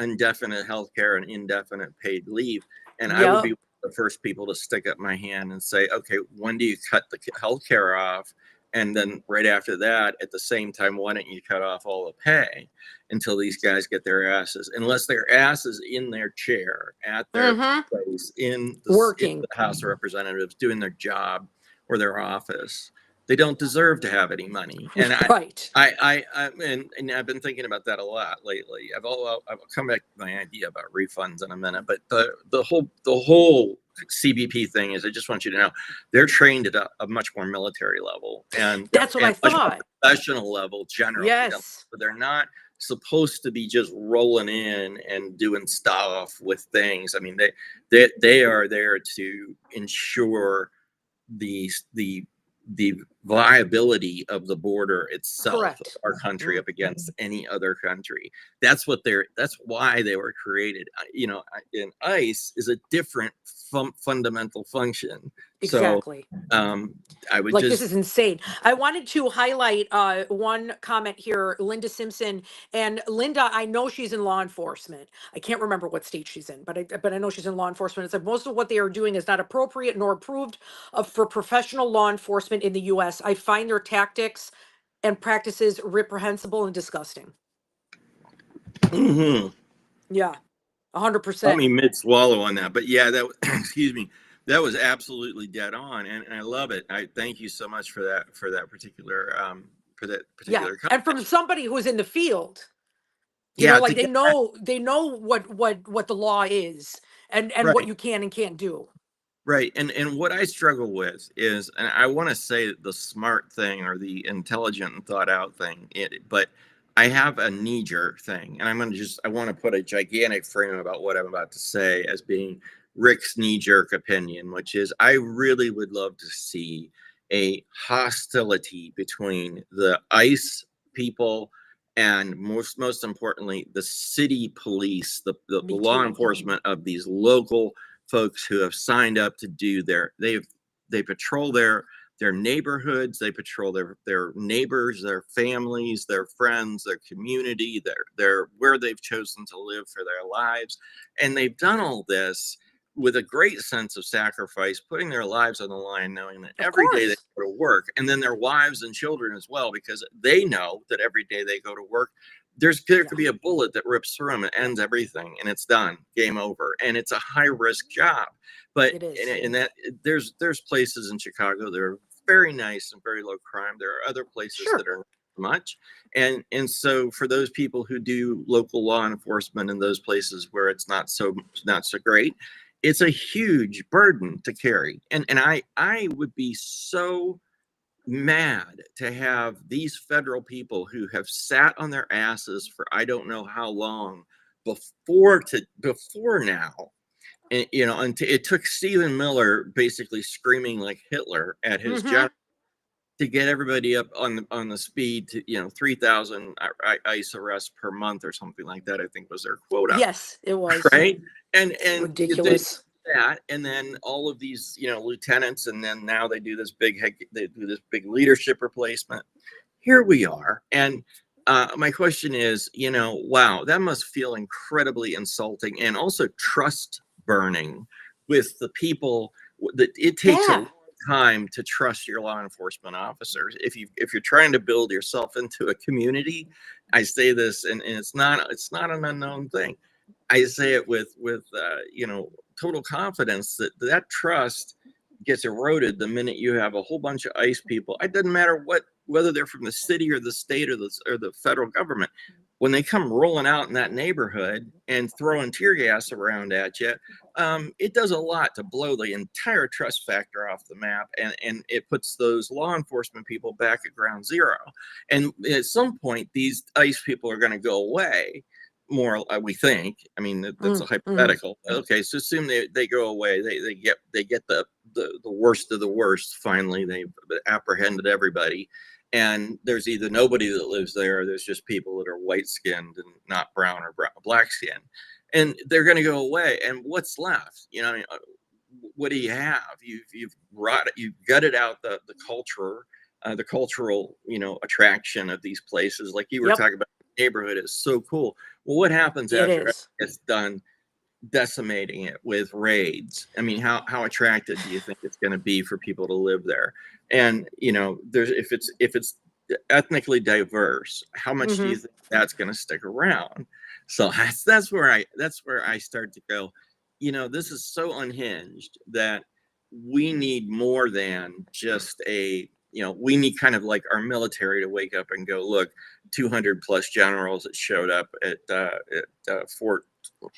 indefinite health care and indefinite paid leave. And I would be the first people to stick up my hand and say, okay, when do you cut the health care off? And then right after that, at the same time, why don't you cut off all the pay until these guys get their asses, unless their asses in their chair at their place in the House of Representatives doing their job or their office. They don't deserve to have any money. And I've been thinking about that a lot lately. I'll come back to my idea about refunds in a minute, but the whole CBP thing is, I just want you to know, they're trained at a much more military level, and that's what I thought. Professional level generally. Yes. But they're not supposed to be just rolling in and doing stuff with things. I mean, they are there to ensure the viability of the border itself, of our country up against any other country. That's why they were created. In ICE is a different fundamental function. Exactly. So I would this is insane. I wanted to highlight one comment here, Linda Simpson. And Linda, I know she's in law enforcement. I can't remember what state she's in, but I know she's in law enforcement. It's like most of what they are doing is not appropriate nor approved for professional law enforcement in the U.S. I find their tactics and practices reprehensible and disgusting. Yeah, 100%. Let me mid swallow on that, but yeah, that excuse me. That was absolutely dead on, and I love it. I thank you so much for that particular comment. And from somebody who's in the field, they know what the law is and what you can and can't do. Right, and what I struggle with is, and I want to say the smart thing or the intelligent and thought out thing, but I have a knee jerk thing, and I want to put a gigantic frame about what I'm about to say as being Rick's knee-jerk opinion, which is I really would love to see a hostility between the ICE people and most importantly the city police, the law enforcement of these local folks who have signed up to do they patrol their neighborhoods, they patrol their neighbors, their families, their friends, their community, their where they've chosen to live for their lives, and they've done all this with a great sense of sacrifice, putting their lives on the line, knowing that every day they go to work, and then their wives and children as well, because they know that every day they go to work, there could be a bullet that rips through them and ends everything, and it's done, game over, and it's a high risk job. But It is. and that there's places in Chicago that are very nice and very low crime. There are other places that are not much, and so for those people who do local law enforcement in those places where it's not so great, it's a huge burden to carry. And I would be so mad to have these federal people who have sat on their asses for I don't know how long before now. And and it took Stephen Miller basically screaming like Hitler at his general to get everybody up on the speed to 3,000 ICE arrests per month or something like that, I think was their quota. Yes, it was. Right. And ridiculous. That, and then all of these lieutenants, and then now they do this big leadership replacement. Here we are. And my question is, wow, that must feel incredibly insulting and also trust burning with the people. That it takes a long time to trust your law enforcement officers. If you're trying to build yourself into a community, I say this, and it's not an unknown thing. I say it with total confidence that trust gets eroded the minute you have a whole bunch of ICE people. It doesn't matter whether they're from the city or the state or the federal government. When they come rolling out in that neighborhood and throwing tear gas around at you, it does a lot to blow the entire trust factor off the map, and it puts those law enforcement people back at ground zero. And at some point, these ICE people are going to go away. More, we think. I mean, that's a hypothetical. Okay, so assume they go away. They get the worst of the worst. Finally, they've apprehended everybody, and there's either nobody that lives there, or there's just people that are white skinned and not brown or black skinned, and they're going to go away. And what's left? What do you have? You've gutted out the culture, the cultural attraction of these places, like you were talking about. Neighborhood is so cool. Well, what happens after it's done decimating it with raids? I mean, how attractive do you think it's going to be for people to live there? And there's if it's ethnically diverse, how much do you think that's going to stick around? So that's where I start to go. This is so unhinged that we need more than just we need kind of like our military to wake up and go, look, 200 plus generals that showed up at Fort,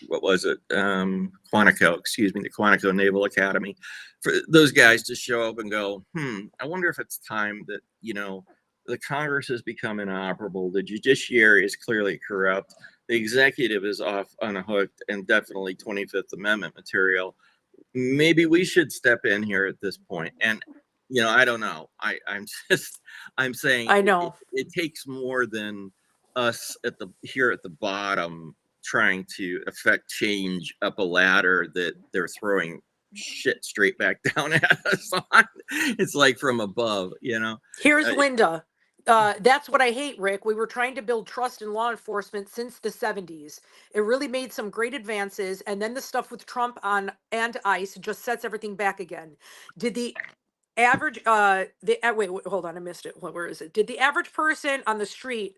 what was it? Quantico, the Quantico Naval Academy, for those guys to show up and go, I wonder if it's time that, the Congress has become inoperable. The judiciary is clearly corrupt. The executive is off unhooked, and definitely 25th Amendment material. Maybe we should step in here at this point. And I don't know. I'm saying I know it takes more than us here at the bottom trying to affect change up a ladder that they're throwing shit straight back down at us on. It's like from above, Here's Linda. That's what I hate, Rick. We were trying to build trust in law enforcement since the 70s. It really made some great advances, and then the stuff with Trump and ICE just sets everything back again. Did the average wait, hold on, I missed it. Where is it? Did the average person on the street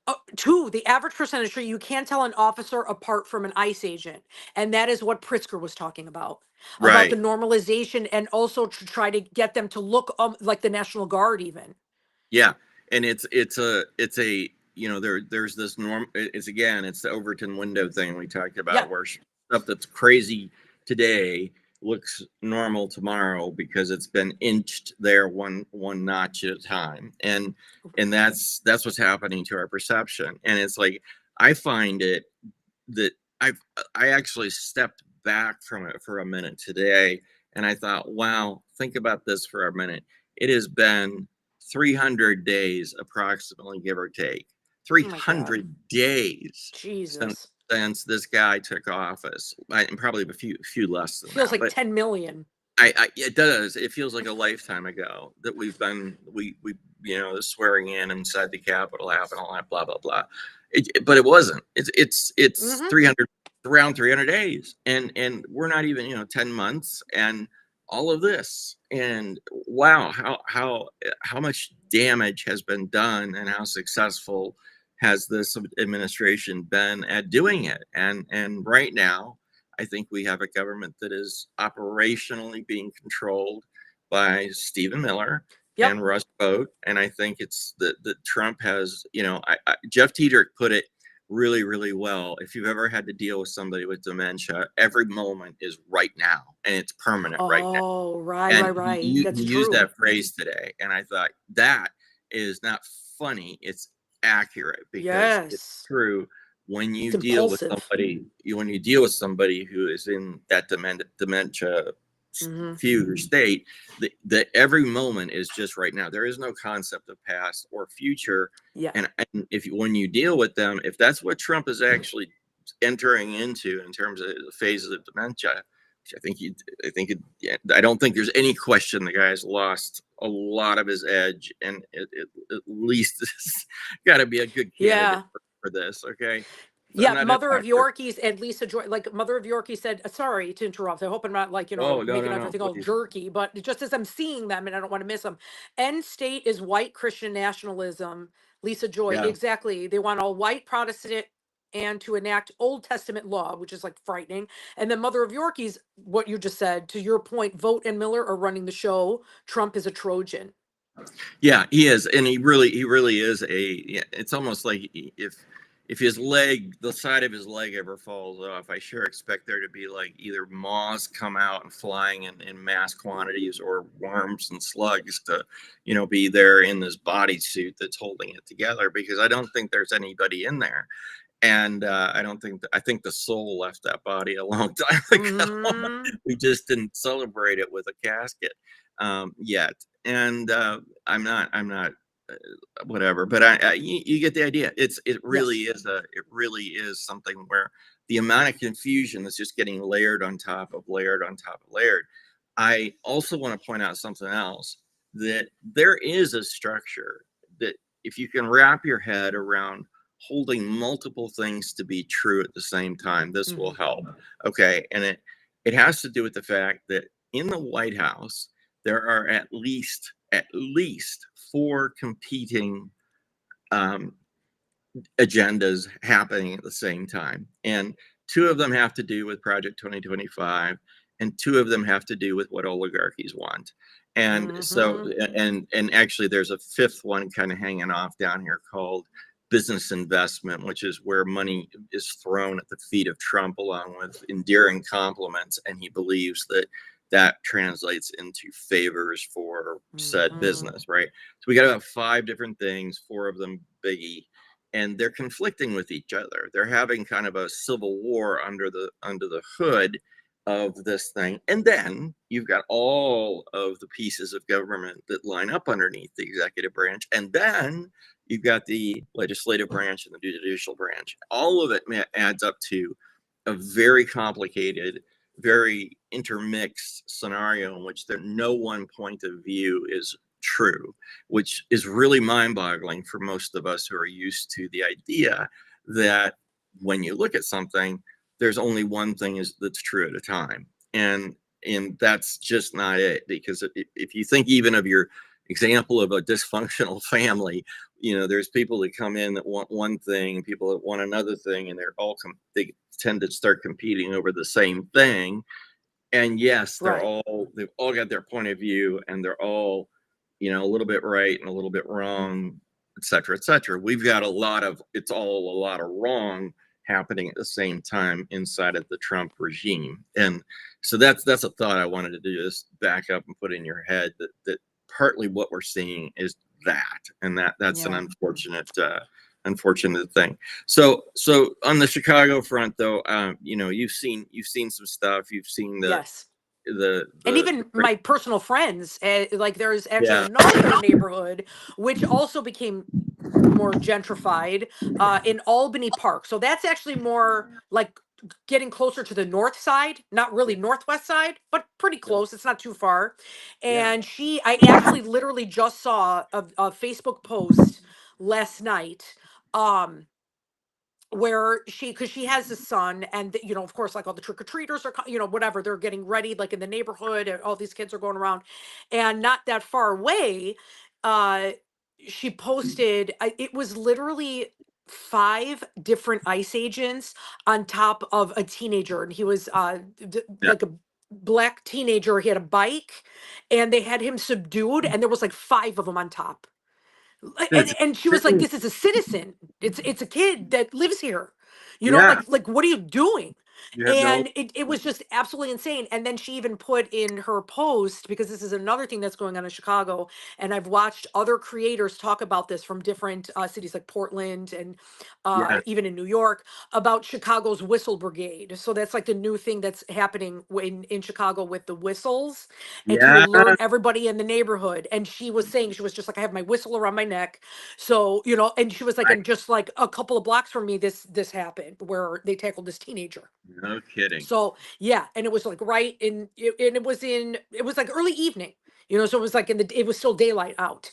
the average person on the street, you can't tell an officer apart from an ICE agent, and that is what Pritzker was talking about the normalization, and also to try to get them to look like the National Guard even. Yeah, and it's a there's this norm. It's the Overton window thing we talked about, where stuff that's crazy today looks normal tomorrow because it's been inched there one notch at a time, and that's what's happening to our perception. And it's like, I find it that I actually stepped back from it for a minute today, and I thought, wow, think about this for a minute. It has been 300 days approximately, give or take. 300 days since this guy took office, and probably a few less than feels that. Like 10 million. It does. It feels like a lifetime ago that we the swearing in inside the Capitol happened, all that blah blah blah. But it wasn't. It's 300, around 300 days, and we're not even 10 months, and all of this, and wow, how much damage has been done, and how successful has this administration been at doing it. And right now, I think we have a government that is operationally being controlled by Stephen Miller Yep. and Russ Vought. And I think it's that Trump has, Jeff Tiedrich put it really, really well. If you've ever had to deal with somebody with dementia, every moment is right now, and it's permanent right now. Oh, right, And right, right. he That's used true. that phrase today, and I thought that is not funny, it's accurate, because it's Yes. true. When It's you deal with impulsive. somebody, when you deal with somebody who is in that dementia Hmm. fugue or state, that every moment is just right now. There is no concept of past or future. Yeah. And if you, when you deal with them, if that's what Trump is actually entering into in terms of the phases of dementia, which I don't think there's any question the guy's lost a lot of his edge, and at least got to be a good candidate Yeah. for this. Okay, so I'm Yeah, not a Mother of doctor. Yorkies and Lisa Joy, like Mother of Yorkie said, sorry to interrupt. I hope I'm not like, Oh, no, making no, no, everything all please. jerky, but just as I'm seeing them and I don't want to miss them. End state is white Christian nationalism. Lisa Joy, Yeah. exactly. They want all white Protestant and to enact Old Testament law, which is like frightening. And then Mother of Yorkies, what you just said, to your point, Vogt and Miller are running the show. Trump is a Trojan. Yeah, he is, and he really is a. Yeah, it's almost like if his leg, the side of his leg, ever falls off, I sure expect there to be like either moths come out and flying in mass quantities, or worms and slugs to, be there in this bodysuit that's holding it together, because I don't think there's anybody in there. And I think the soul left that body a long time ago. Hmm. We just didn't celebrate it with a casket yet. And I'm not whatever, but you get the idea. It really Yes. is something where the amount of confusion that's just getting layered on top of layered on top of layered. I also want to point out something else, that there is a structure that, if you can wrap your head around holding multiple things to be true at the same time, this will Hmm. help. Okay, and it has to do with the fact that in the White House there are at least four competing um, agendas happening at the same time, and two of them have to do with Project 2025, and two of them have to do with what oligarchies want. And so, Hmm. and actually there's a fifth one kind of hanging off down here called business investment, which is where money is thrown at the feet of Trump along with endearing compliments, and he believes that that translates into favors for said Hmm. business, right? So we got about five different things, four of them biggie, and they're conflicting with each other. They're having kind of a civil war under the hood of this thing. And then you've got all of the pieces of government that line up underneath the executive branch. And then you've got the legislative branch and the judicial branch. All of it adds up to a very complicated, very intermixed scenario in which no one point of view is true, which is really mind boggling for most of us who are used to the idea that when you look at something, there's only one thing that's true at a time. And that's just not it, because if you think even of your example of a dysfunctional family, there's people that come in that want one thing, people that want another thing, and they tend to start competing over the same thing. And yes, Right. they've all got their point of view, and they're all, a little bit right and a little bit wrong, et cetera, et cetera. We've got it's all a lot of wrong happening at the same time inside of the Trump regime. And so that's a thought I wanted to do, just back up and put in your head, that partly what we're seeing is that, and that's an Yeah. unfortunate thing. So on the Chicago front, though, you've seen some stuff. You've seen Yes. And the even my personal friends, like there's actually yeah, another neighborhood which also became more gentrified in Albany Park. So that's actually more like getting closer to the north side, not really northwest side, but pretty close. It's not too far. yeah, And I actually literally just saw a Facebook post last night. Um, where because she has a son, and of course, like all the trick-or-treaters are whatever, they're getting ready like in the neighborhood, and all these kids are going around, and not that far away, uh she posted, it was literally 5 different ICE agents on top of a teenager, and he was Yeah. like a black teenager. He had a bike, and they had him subdued, and there was like 5 of them on top. That's And she was like, insane. "This is a citizen. It's a kid that lives here. Yeah. Like what are you doing?" You have no. And it was just absolutely insane. And then she even put in her post, because this is another thing that's going on in Chicago, and I've watched other creators talk about this from different cities like Portland and Yeah. even in New York, about Chicago's whistle brigade. So that's like the new thing that's happening in Chicago with the whistles, and to Yeah. alert everybody in the neighborhood. And she was saying, she was just like, I have my whistle around my neck. So, and she was like, Right. and just like a couple of blocks from me, this happened where they tackled this teenager. No kidding. So yeah, and it was like right and it was like early evening, so it was like it was still daylight out.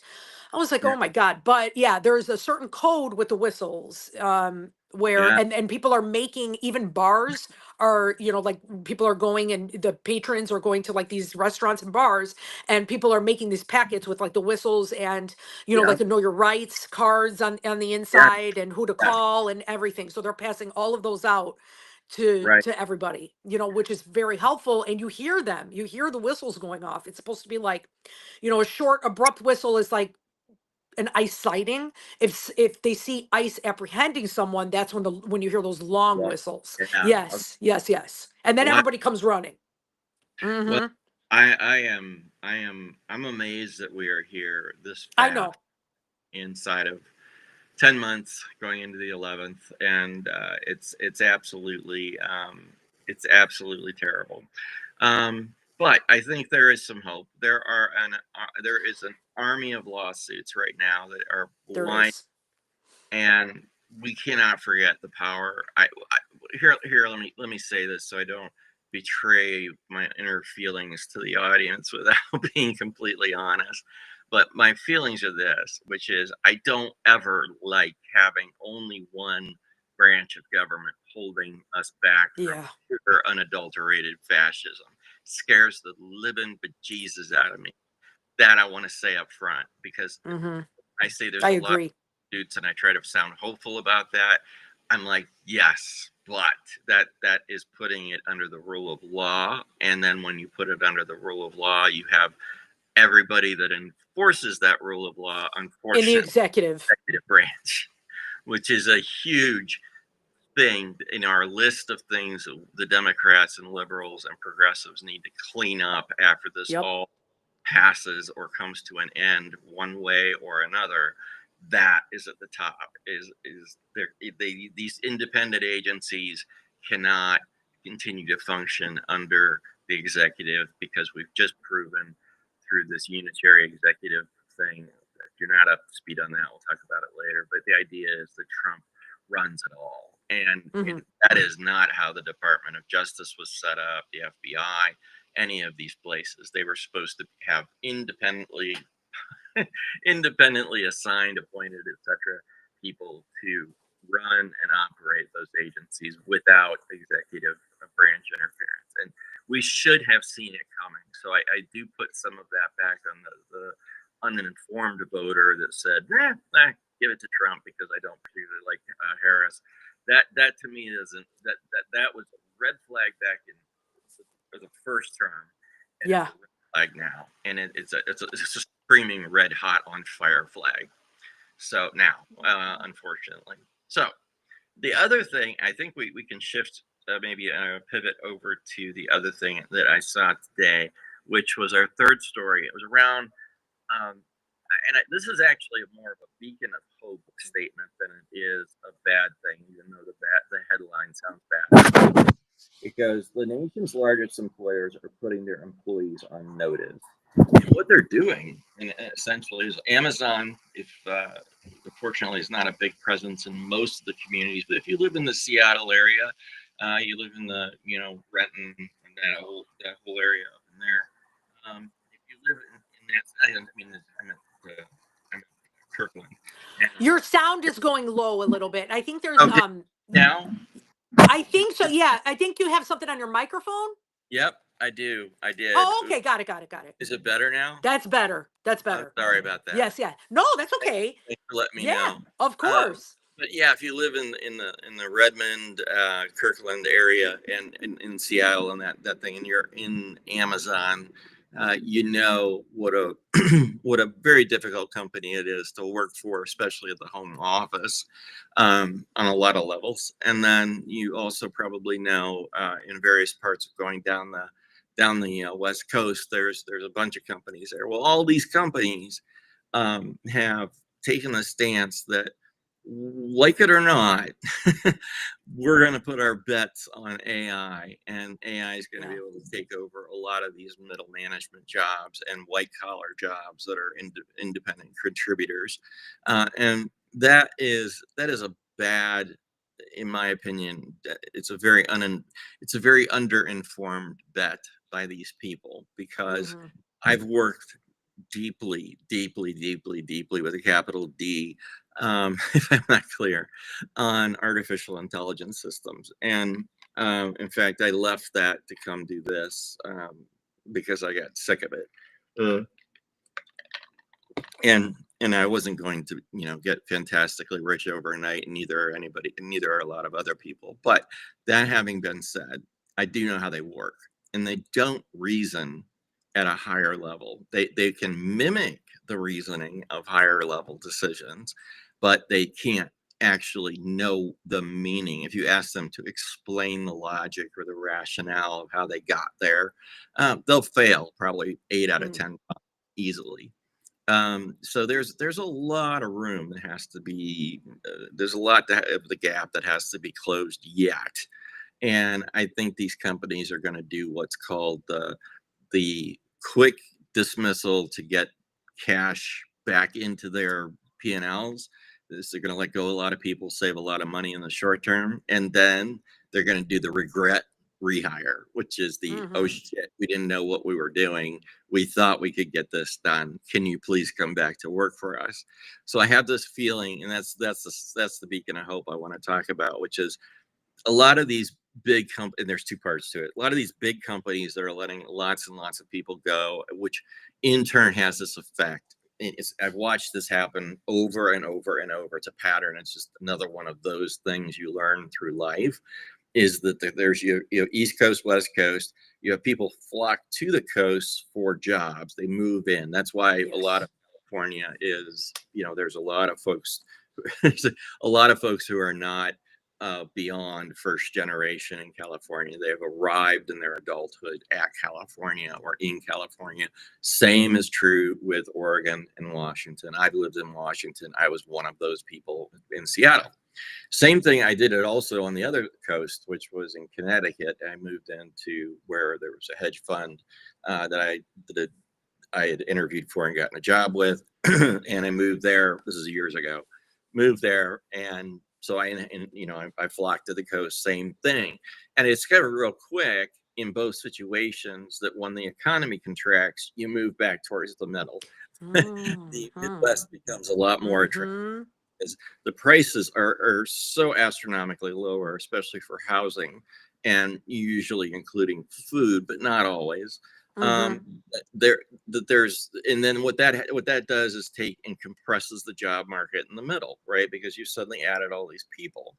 I was like, Yeah. oh my God. But yeah, there's a certain code with the whistles, where Yeah. and people are making, even bars are, like people are going, and the patrons are going to like these restaurants and bars, and people are making these packets with like the whistles and, Yeah. like the know your rights cards on the Yeah. inside, and who to Yeah. call and everything. So they're passing all of those out to Right. to everybody, which is very helpful. And you hear the whistles going off. It's supposed to be like, a short abrupt whistle is like an ICE sighting. If they see ICE apprehending someone, that's when you hear those long Yeah. whistles. Yeah. Yes, yes, yes. And then Wow. everybody comes running. Well, Hmm. I'm amazed that we are here this I fast know. inside of 10 months going into the 11th, and it's absolutely terrible. But I think there is some hope. There is an army of lawsuits right now that are There blind, is. and we cannot forget the power. Here, let me say this so I don't betray my inner feelings to the audience without being completely honest. But my feelings are this, which is I don't ever like having only one branch of government holding us back from Yeah. pure unadulterated fascism. Scares the living bejesus out of me. That I want to say up front, because Hmm. I say there's I a lot of agree. dudes, and I try to sound hopeful about that. I'm like, yes, but that is putting it under the rule of law. And then when you put it under the rule of law, you have everybody that enforces that rule of law, In the unfortunately, executive. executive branch, which is a huge thing in our list of things the Democrats and liberals and progressives need to clean up after this Yep. all passes or comes to an end one way or another. That is at the top. Is there? These independent agencies cannot continue to function under the executive, because we've just proven through this unitary executive thing. If you're not up to speed on that, we'll talk about it later. But the idea is that Trump runs it all, and Hmm. that is not how the Department of Justice was set up. The FBI, any of these places, they were supposed to have independently assigned, appointed, etc., people to run and operate those agencies without executive branch interference. And we should have seen it coming. So I do put some of that back on the uninformed voter that said, give it to Trump because I don't particularly like Harris. That to me isn't that was a red flag back in for the first term, and it's Yeah. a red flag now, and it's a screaming red hot on fire flag. So now, unfortunately, so the other thing I think we can shift, maybe pivot over to the other thing that I saw today, which was our third story. It was around, this is actually more of a beacon of hope statement than it is a bad thing, even though the headline sounds bad, because the nation's largest employers are putting their employees on notice. And what they're doing, and essentially, is Amazon. If Unfortunately, is not a big presence in most of the communities, but if you live in the Seattle area, you live in the Renton and that whole area up in there. If you live in that, I'm at Kirkland. And, Your sound is going low a little bit. I think there's okay, now. I think so. Yeah, I think you have something on your microphone. Yep, I do. I did. Oh, okay. Got it. Got it. Got it. Is it better now? That's better. That's I'm better. sorry about that. Yes. Yeah. No, that's okay. Thanks for letting me Yeah, know. of Um, course. But yeah, if you live in the Redmond, Kirkland area, and in Seattle and that thing, and you're in Amazon, you know what a what a very difficult company it is to work for, especially at the home office, on a lot of levels. And then you also probably know, in various parts of going down the West Coast, there's a bunch of companies there. Well, all these companies have taken a stance that, like it or not, we're going to put our bets on AI, and AI is going to be able to take over a lot of these middle management jobs and white collar jobs that are independent contributors, and that is a bad, in my opinion. It's a very underinformed bet by these people, because Mm-hmm. I've worked deeply, deeply, deeply, deeply with a capital D, if I'm not clear, on artificial intelligence systems. And in fact, I left that to come do this, because I got sick of it. Uh, and I wasn't going to, get fantastically rich overnight, and neither are a lot of other people. But that having been said, I do know how they work, and they don't reason at a higher level. They can mimic the reasoning of higher level decisions, but they can't actually know the meaning. If you ask them to explain the logic or the rationale of how they got there, they'll fail probably 8 out of 10 easily. So there's a lot of room that has to be, there's a lot of the gap that has to be closed yet. And I think these companies are going to do what's called the quick dismissal to get cash back into their P&Ls. They're going to let go a lot of people, save a lot of money in the short term, and then they're going to do the regret rehire, which is oh Mm-hmm. shit, we didn't know what we were doing. We thought we could get this done. Can you please come back to work for us? So I have this feeling, and that's the beacon of hope I want to talk about, which is a lot of these big companies, and there's two parts to it. A lot of these big companies that are letting lots and lots of people go, which in turn has this effect. I've watched this happen over and over and over. It's a pattern. It's just another one of those things you learn through life, is that there's East Coast, West Coast. You have people flock to the coast for jobs. They move in. That's why a lot Yes. of California is, there's a lot of folks, there's a lot of folks who are not beyond first generation in California. They have arrived in their adulthood at California or in California. Same is true with Oregon and Washington. I've lived in Washington. I was one of those people in Seattle. Same thing, I did it also on the other coast, which was in Connecticut. I moved into where there was a hedge fund that I had interviewed for and gotten a job with, and I moved there. This is years ago. Moved there, and so I flocked to the coast. Same thing, and it's got real quick in both situations that when the economy contracts, you move back towards the middle. The Mm-hmm. Midwest becomes a lot more attractive, Mm-hmm. is the prices are so astronomically lower, especially for housing, and usually including food, but not always. Mm-hmm. Um, there, there's, and then what that does is take and compresses the job market in the middle, right? Because you suddenly added all these people.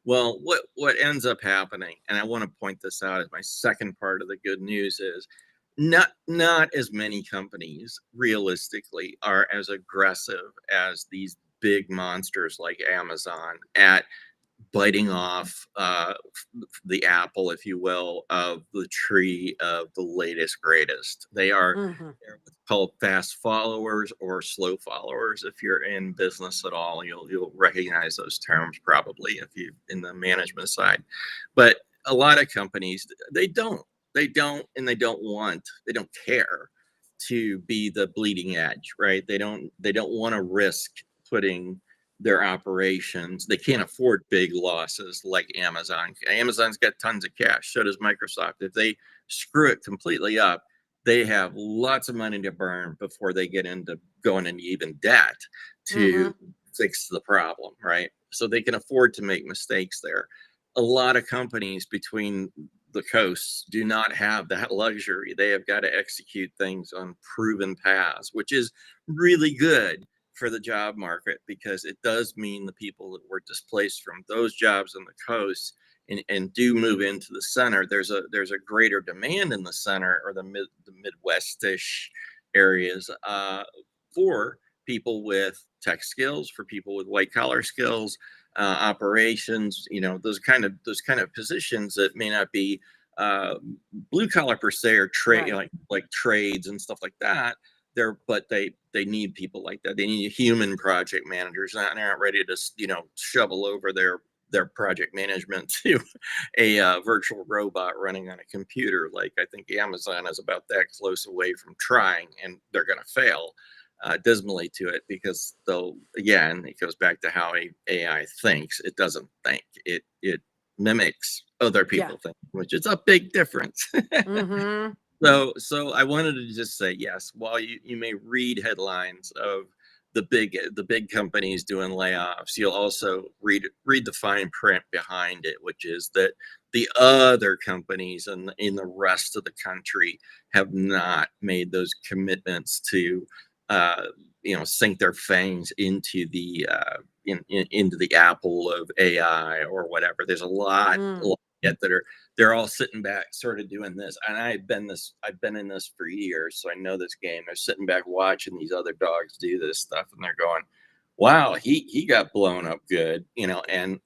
Well, what ends up happening, and I want to point this out as my second part of the good news, is not as many companies realistically are as aggressive as these big monsters like Amazon at biting off the apple, if you will, of the tree of the latest greatest. Mm-hmm. They're what's called fast followers or slow followers. If you're in business at all, you'll recognize those terms probably if you in the management side. But a lot of companies, and they don't care to be the bleeding edge, right? They don't want to risk putting their operations. They can't afford big losses like Amazon. Amazon's got tons of cash. So does Microsoft. If they screw it completely up, they have lots of money to burn before they get into going into even debt Mm-hmm. to fix the problem, right? So they can afford to make mistakes there. A lot of companies between the coasts do not have that luxury. They have got to execute things on proven paths, which is really good for the job market, because it does mean the people that were displaced from those jobs on the coast and do move into the center. There's a greater demand in the center, or the Midwestish areas, for people with tech skills, for people with white collar skills, operations, those kind of positions that may not be blue collar per se, or trade, Right. like trades and stuff like that. But they need people like that. They need human project managers, and aren't ready to shovel over their project management to a virtual robot running on a computer. Like, I think Amazon is about that close away from trying, and they're going to fail dismally to it, because again, it goes back to how AI thinks. It doesn't think. It mimics other people think, which is a big difference. Mm-hmm. So I wanted to just say, yes, while you may read headlines of the big companies doing layoffs, you'll also read the fine print behind it, which is that the other companies in the rest of the country have not made those commitments to sink their fangs into the into the apple of AI or whatever. There's a lot yet they're all sitting back, sort of doing this. And I've been in this for years, so I know this game. They're sitting back watching these other dogs do this stuff, and they're going, "Wow, he got blown up good," and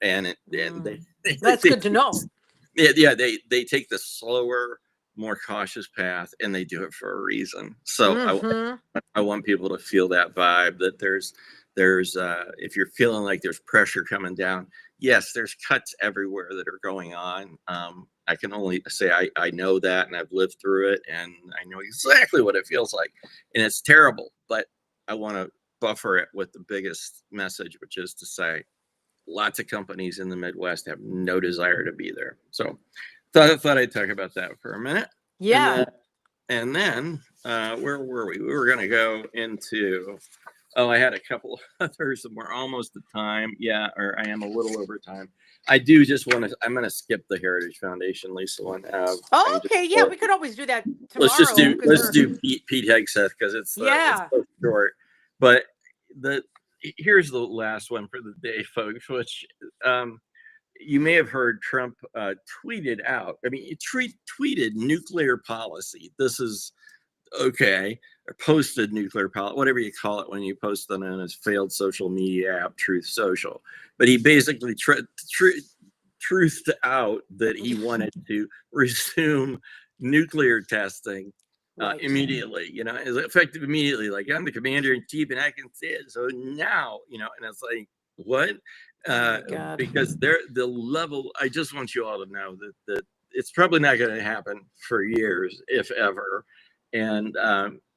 That's good to know. Yeah, they take the slower, more cautious path, and they do it for a reason. So I want people to feel that vibe, that there's if you're feeling like there's pressure coming down, yes, there's cuts everywhere that are going on. I can only say I know that, and I've lived through it, and I know exactly what it feels like, and it's terrible. But I want to buffer it with the biggest message, which is to say, lots of companies in the Midwest have no desire to be there. So thought I'd talk about that for a minute. Yeah. And then where were we? We were going to go into, I had a couple others, and we're almost at time. Yeah, or I am a little over time. I do just want to, I'm going to skip the Heritage Foundation, Lisa one. Okay, yeah, we could always do that tomorrow. Let's do Pete Hegseth, because it's so short. But here's the last one for the day, folks, which you may have heard Trump tweeted out. I mean, he tweeted nuclear policy. This is okay, or posted nuclear policy, whatever you call it when you post on his failed social media app, Truth Social. But he basically truthed out that he wanted to resume nuclear testing immediately, is effective immediately. Like, I'm the commander in chief and I can say it. So now, and it's like, what? Because the level, I just want you all to know that it's probably not going to happen for years, if ever. And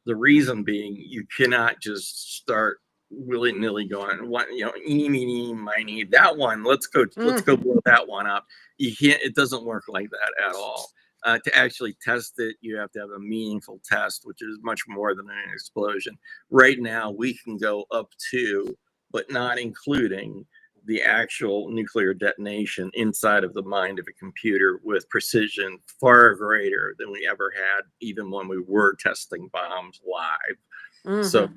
the reason being, you cannot just start willy-nilly going, what, eeny, meeny, miny, that one, let's go blow that one up. You can't, it doesn't work like that at all. To actually test it, you have to have a meaningful test, which is much more than an explosion. Right now, we can go up to, but not including, the actual nuclear detonation inside of the mind of a computer with precision far greater than we ever had, even when we were testing bombs live. So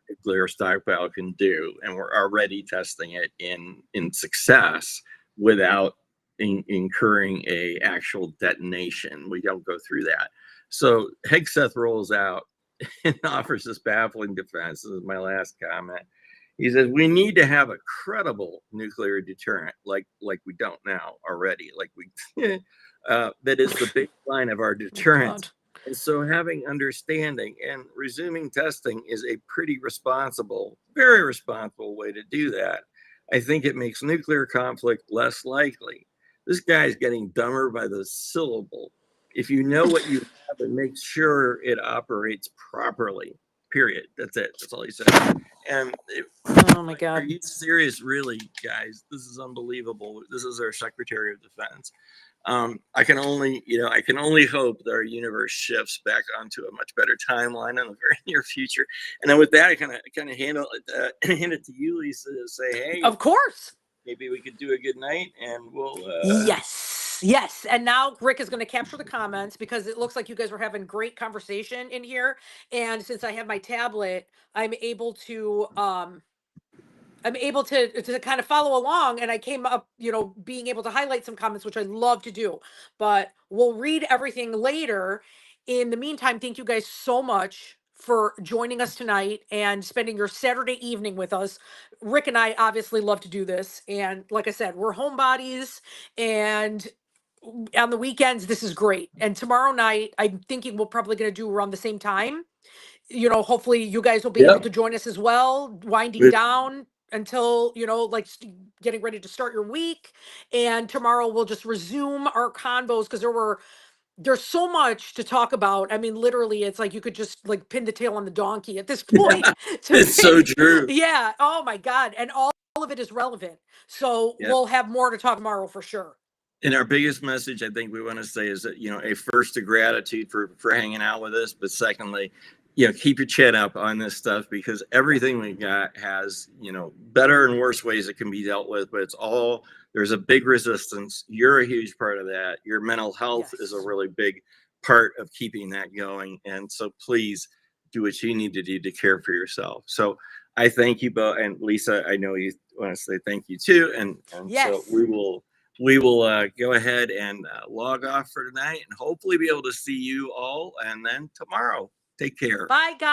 nuclear stockpile can do, and we're already testing it in success without incurring a actual detonation. We don't go through that. So Hegseth rolls out and offers this baffling defense. This is my last comment. He says, we need to have a credible nuclear deterrent, like we don't now already, like that is the baseline of our deterrent. And so having understanding and resuming testing is a pretty responsible, very responsible way to do that. I think it makes nuclear conflict less likely. This guy's getting dumber by the syllable. If you know what you have, and make sure it operates properly. Period. That's it. That's all he said. And oh my God, are you serious, really, guys? This is unbelievable. This is our Secretary of Defense. I can only hope that our universe shifts back onto a much better timeline in the very near future. And then with that, I kind of hand it to you, Lisa, to say, hey, of course, maybe we could do a good night, and we'll yes. Yes. And now Rick is going to capture the comments because it looks like you guys were having great conversation in here. And since I have my tablet, I'm able to kind of follow along, and I came up, being able to highlight some comments, which I love to do. But we'll read everything later. In the meantime, thank you guys so much for joining us tonight and spending your Saturday evening with us. Rick and I obviously love to do this, and like I said, we're homebodies, and on the weekends this is great. And tomorrow night, I'm thinking we're probably going to do around the same time. Hopefully you guys will be able to join us as well, winding down until, like getting ready to start your week. And tomorrow we'll just resume our convos because there's so much to talk about. I mean, literally, it's like you could just like pin the tail on the donkey at this point. It's so true. Yeah. Oh my God. And all of it is relevant. So we'll have more to talk tomorrow for sure. And our biggest message, I think we want to say is that, a first to gratitude for hanging out with us. But secondly, keep your chin up on this stuff because everything we got has, better and worse ways it can be dealt with. But there's a big resistance. You're a huge part of that. Your mental health is a really big part of keeping that going. And so please do what you need to do to care for yourself. So I thank you both. And Lisa, I know you want to say thank you too. And so we will go ahead and log off for tonight and hopefully be able to see you all. And then tomorrow, take care. Bye, guys.